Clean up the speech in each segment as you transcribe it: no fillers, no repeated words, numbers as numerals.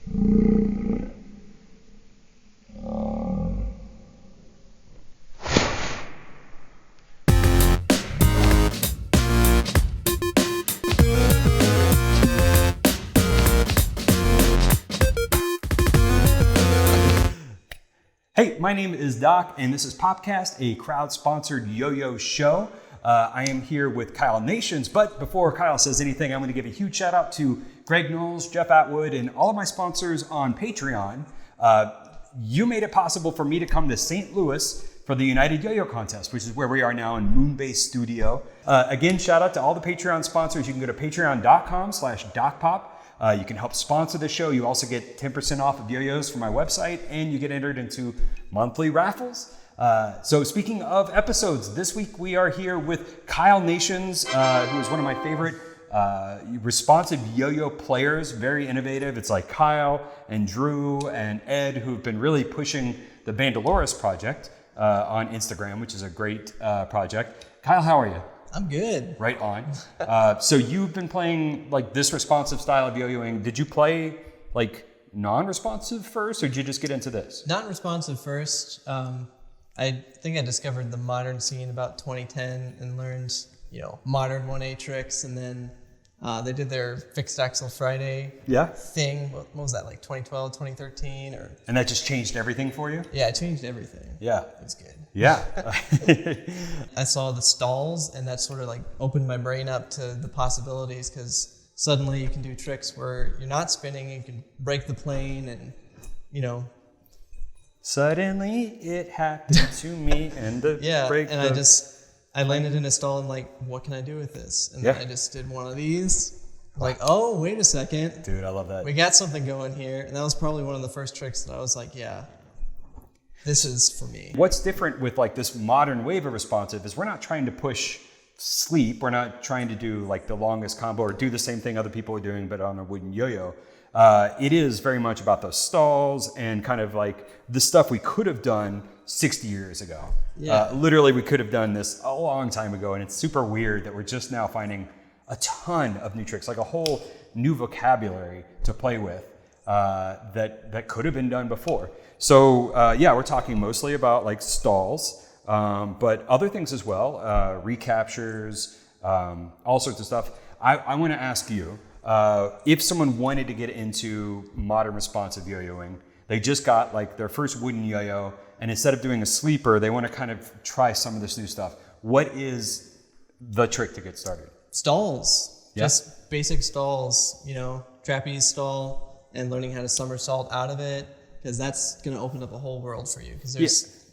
Hey, my name is Doc, and this is PopCast, a crowd-sponsored yo-yo show. I am here with Kyle Nations, but before Kyle says anything, I'm going to give a huge shout out to Greg Knowles, Jeff Atwood, and all of my sponsors on Patreon. You made it possible for me to come to St. Louis for the United Yo-Yo Contest, which is where we are now in Moonbase Studio. Again, shout out to all the Patreon sponsors. You can go to patreon.com/DocPop. You can help sponsor the show. You also get 10% off of yo-yos from my website, and you get entered into monthly raffles. So speaking of episodes, this week we are here with Kyle Nations, who is one of my favorite responsive yo-yo players, very innovative. It's like Kyle and Drew and Ed, who've been really pushing the Bandaloris project on Instagram, which is a great project. Kyle, how are you? I'm good. Right on. So you've been playing like this responsive style of yo-yoing. Did you play like non-responsive first, or did you just get into this? Non-responsive first. I think I discovered the modern scene about 2010 and learned, modern 1A tricks, and then they did their Fixed Axle Friday thing. What was that, like 2012, 2013? And that just changed everything for you? Yeah, it changed everything. Yeah. It was good. Yeah. I saw the stalls, and that sort of like opened my brain up to the possibilities, because suddenly you can do tricks where you're not spinning, you can break the plane, and, Suddenly it happened to me, and I landed in a stall and like, what can I do with this? And then I just did one of these. Like, oh, wait a second. Dude, I love that. We got something going here. And that was probably one of the first tricks that I was like, yeah, this is for me. What's different with like this modern wave of responsive is we're not trying to push sleep. We're not trying to do like the longest combo or do the same thing other people are doing, but on a wooden yo-yo. It is very much about those stalls and kind of like the stuff we could have done 60 years ago. Yeah. Literally, we could have done this a long time ago, and it's super weird that we're just now finding a ton of new tricks, like a whole new vocabulary to play with that could have been done before. So we're talking mostly about like stalls, but other things as well, recaptures, all sorts of stuff. I want to ask you, if someone wanted to get into modern responsive yo-yoing, they just got like their first wooden yo-yo, and instead of doing a sleeper, they want to kind of try some of this new stuff. What is the trick to get started? Stalls. Yeah. Just basic stalls, trapeze stall, and learning how to somersault out of it, because that's going to open up a whole world for you, because there's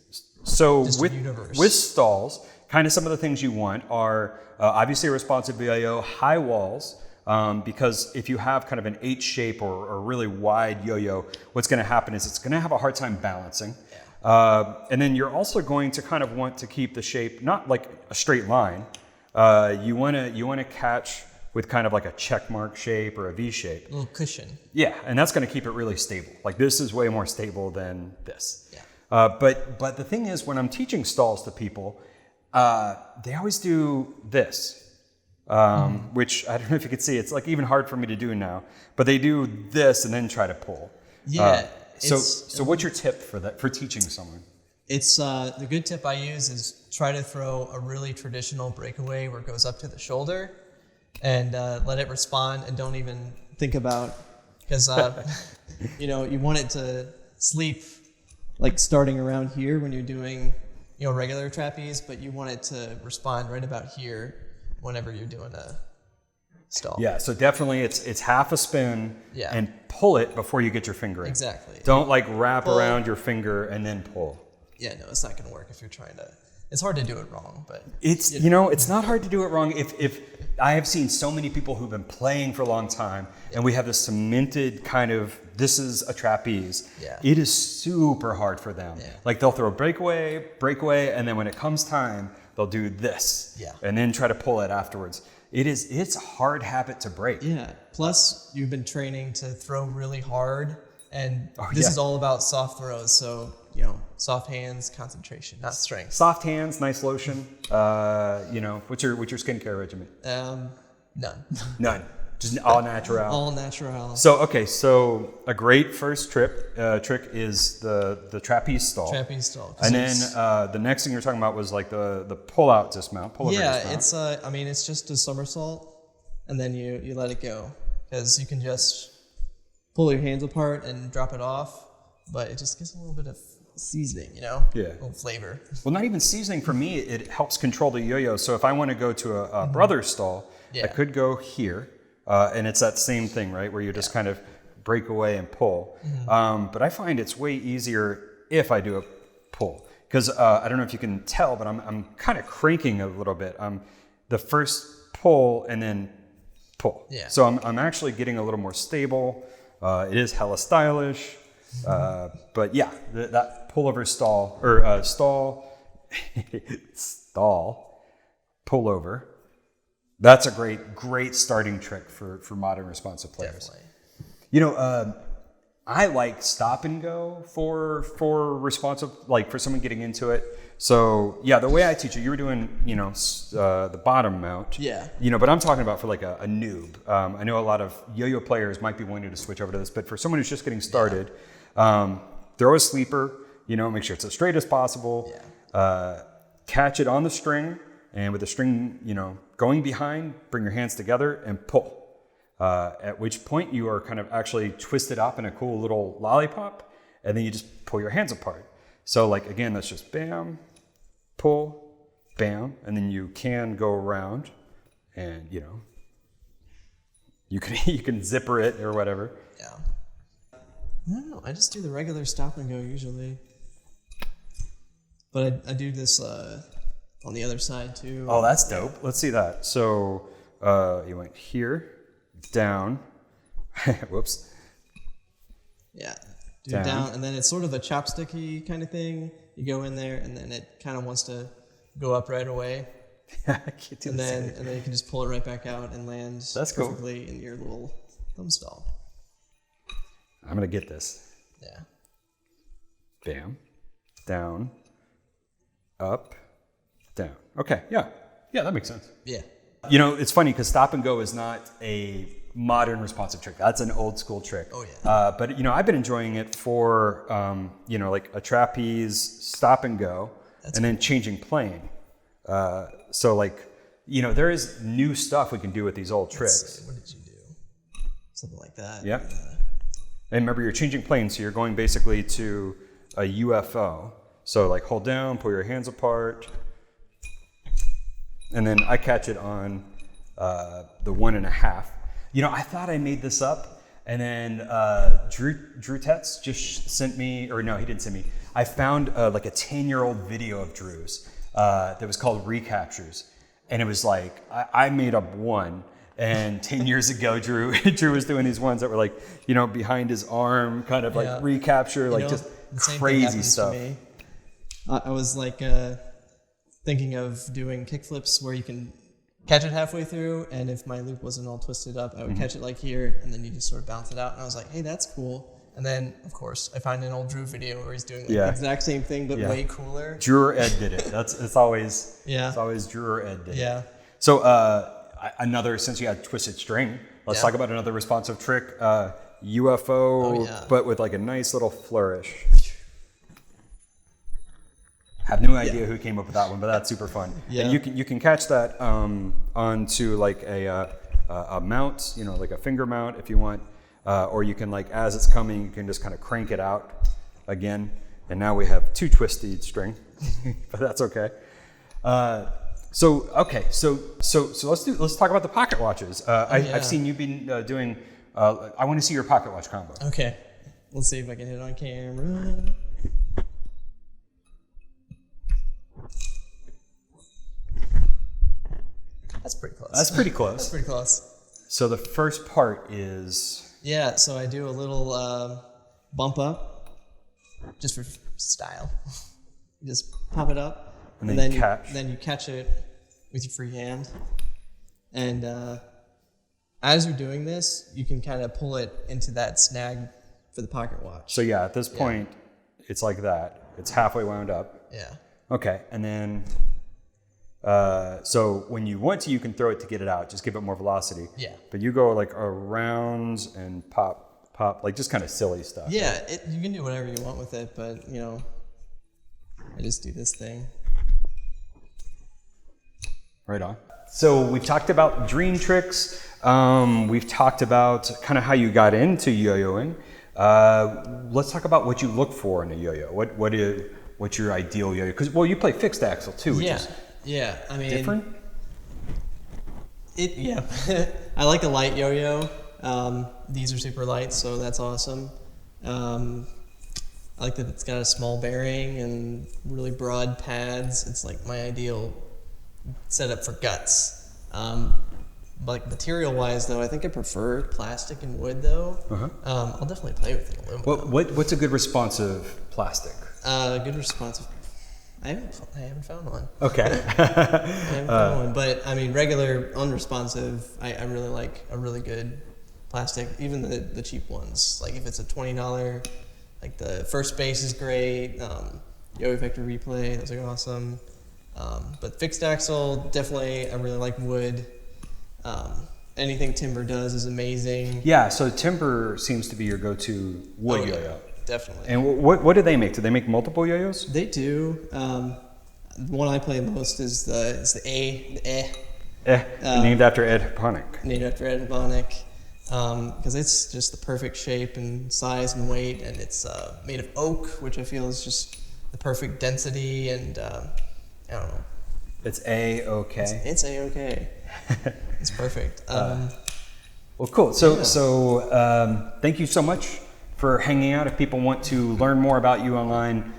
just a universe. With stalls, kind of some of the things you want are obviously a responsive yo-yo, high walls, because if you have kind of an H shape or a really wide yo-yo, what's going to happen is it's going to have a hard time balancing. And then you're also going to kind of want to keep the shape not like a straight line. You want to catch with kind of like a check mark shape or a V shape. A little cushion. Yeah, and that's going to keep it really stable. Like this is way more stable than this. Yeah. But the thing is, when I'm teaching stalls to people, they always do this, which I don't know if you could see. It's like even hard for me to do now. But they do this and then try to pull. Yeah. So what's your tip for teaching someone? It's the good tip I use is try to throw a really traditional breakaway where it goes up to the shoulder, and let it respond, and don't even think about, because you want it to sleep like starting around here when you're doing regular trapeze, but you want it to respond right about here whenever you're doing a stall. Yeah, so definitely it's half a spin and pull it before you get your finger in. Exactly. Don't like wrap around your finger and then pull. Yeah, no, it's not going to work if you're trying to. It's hard to do it wrong, but it's it's not hard to do it wrong. If I have seen so many people who've been playing for a long time, and we have this cemented kind of this is a trapeze. Yeah. It is super hard for them. Yeah. Like they'll throw a breakaway, and then when it comes time, they'll do this. Yeah. And then try to pull it afterwards. It's a hard habit to break. Yeah. Plus, you've been training to throw really hard, and this is all about soft throws. So, soft hands, concentration, not strength. Soft hands, nice lotion. What's your skincare regimen? None. None. Just all natural. All natural. So a great first trick is the trapeze stall. Trapeze stall. And then the next thing you're talking about was like the pull-out dismount. It's it's just a somersault, and then you let it go, because you can just pull your hands apart and drop it off, but it just gives a little bit of seasoning, Yeah. A little flavor. Well, not even seasoning for me. It helps control the yo-yo. So if I want to go to a brother's stall, I could go here. And it's that same thing, right? Where you just kind of break away and pull. But I find it's way easier if I do a pull. Because I don't know if you can tell, but I'm kind of cranking a little bit. The first pull and then pull. Yeah. So I'm actually getting a little more stable. It is hella stylish. But yeah, that pullover stall, or stall, pullover. That's a great starting trick for modern responsive players. Definitely. I like stop and go for responsive, like for someone getting into it. So yeah, the way I teach it, you were doing, the bottom mount. Yeah. But I'm talking about for like a noob. I know a lot of yo-yo players might be wanting to switch over to this, but for someone who's just getting started, throw a sleeper, make sure it's as straight as possible. Yeah. Catch it on the string, and with the string, going behind, bring your hands together and pull. At which point you are kind of actually twisted up in a cool little lollipop, and then you just pull your hands apart. So like, again, that's just bam, pull, bam, and then you can go around and, you can zipper it or whatever. Yeah. I don't know. I just do the regular stop and go usually. But I do this on the other side too. Oh, that's dope. Let's see that. So you went here, down, whoops. Yeah, do it down, and then it's sort of a chopsticky kind of thing. You go in there, and then it kind of wants to go up right away. I can't do and then you can just pull it right back out and land perfectly in your little thumb stall. I'm gonna get this. Yeah. Bam, down, up, down. Okay, yeah, that makes sense. Yeah. It's funny because stop and go is not a modern responsive trick. That's an old school trick. Oh yeah. But I've been enjoying it for like a trapeze stop and go, and then changing plane. So like there is new stuff we can do with these old tricks. What did you do? Something like that. Yeah. And remember, you're changing planes, so you're going basically to a UFO. So like hold down, pull your hands apart. And then I catch it on the 1.5. I thought I made this up, and then Drew Tetz just sent me, or no, he didn't send me. I found like a 10-year-old video of Drew's that was called Recaptures, and it was like I made up one, and 10 years ago Drew was doing these ones that were like behind his arm, kind of like recapture, like just crazy stuff. To me. I was like. Thinking of doing kickflips where you can catch it halfway through, and if my loop wasn't all twisted up, I would catch it like here, and then you just sort of bounce it out. And I was like, hey, that's cool. And then, of course, I find an old Drew video where he's doing the exact same thing, but way cooler. Drew or Ed did it. It's always Drew or Ed did it. So since you had twisted string, let's talk about another responsive trick, UFO, but with like a nice little flourish. Have no idea who came up with that one, but that's super fun. Yeah. And you can catch that onto like a mount, like a finger mount if you want, or you can like as it's coming, you can just kind of crank it out again, and now we have 2 twisted string, but that's okay. So let's talk about the pocket watches. I've seen you've been doing. I want to see your pocket watch combo. Okay, let's see if I can hit it on camera. That's pretty close. That's pretty close. That's pretty close. So the first part is... Yeah, so I do a little bump up, just for style. You just pop it up, and then you catch it with your free hand. And as you're doing this, you can kind of pull it into that snag for the pocket watch. So yeah, at this point, it's like that. It's halfway wound up. Yeah. Okay, and then So when you want to, you can throw it to get it out. Just give it more velocity. Yeah. But you go like around and pop, like just kind of silly stuff. Yeah, you can do whatever you want with it, but I just do this thing. Right on. So we've talked about dream tricks. We've talked about kind of how you got into yo-yoing. Let's talk about what you look for in a yo-yo. What's your ideal yo-yo? Because you play fixed axle too, which is I mean, different. I like a light yo-yo. These are super light, so that's awesome. I like that it's got a small bearing and really broad pads. It's like my ideal setup for guts. Like material-wise, though, I think I prefer plastic and wood, though. I'll definitely play with an aluminum. What's a good responsive plastic? Good responsive. I haven't found one. Okay. I haven't found one, but I mean, regular unresponsive. I really like a really good plastic, even the cheap ones. Like if it's a $20, like the First Base is great. Yo-Yo Vector Replay, those are awesome. But fixed axle, definitely, I really like wood. Anything Timber does is amazing. Yeah, so Timber seems to be your go-to wood yo-yo. Definitely. And what do they make? Do they make multiple yo-yos? They do. The one I play most is the Named after Ed Hoponic. Named after Ed Hoponic. Because it's just the perfect shape and size and weight, and it's made of oak, which I feel is just the perfect density, and I don't know. It's A-okay. It's A-okay. It's perfect. Well, cool. So thank you so much for hanging out. If people want to learn more about you online,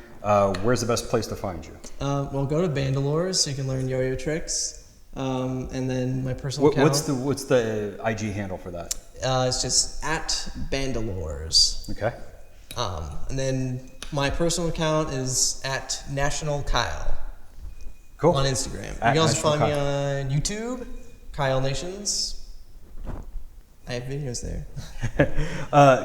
where's the best place to find you? Well, go to Bandalores so you can learn yo-yo tricks. And then my personal account. What's the IG handle for that? It's just at Bandalores. Okay. And then my personal account is at National Kyle. Cool. On Instagram. You can also find me on YouTube, Kyle Nations. I have videos there.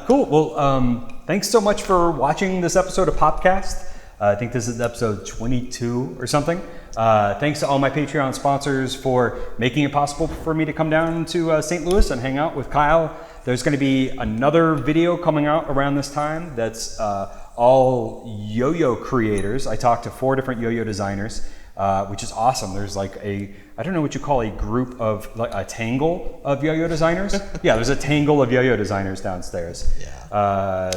Cool. Well, thanks so much for watching this episode of PopCast. I think this is episode 22 or something. Thanks to all my Patreon sponsors for making it possible for me to come down to St. Louis and hang out with Kyle. There's going to be another video coming out around this time that's all yo-yo creators. I talked to 4 different yo-yo designers, which is awesome. There's like I don't know what you call a group of, like a tangle of yo-yo designers. Yeah, there's a tangle of yo-yo designers downstairs. Yeah.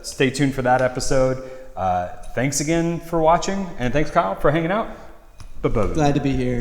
Stay tuned for that episode. Thanks again for watching, and thanks Kyle for hanging out. Bye-bye. Glad to be here.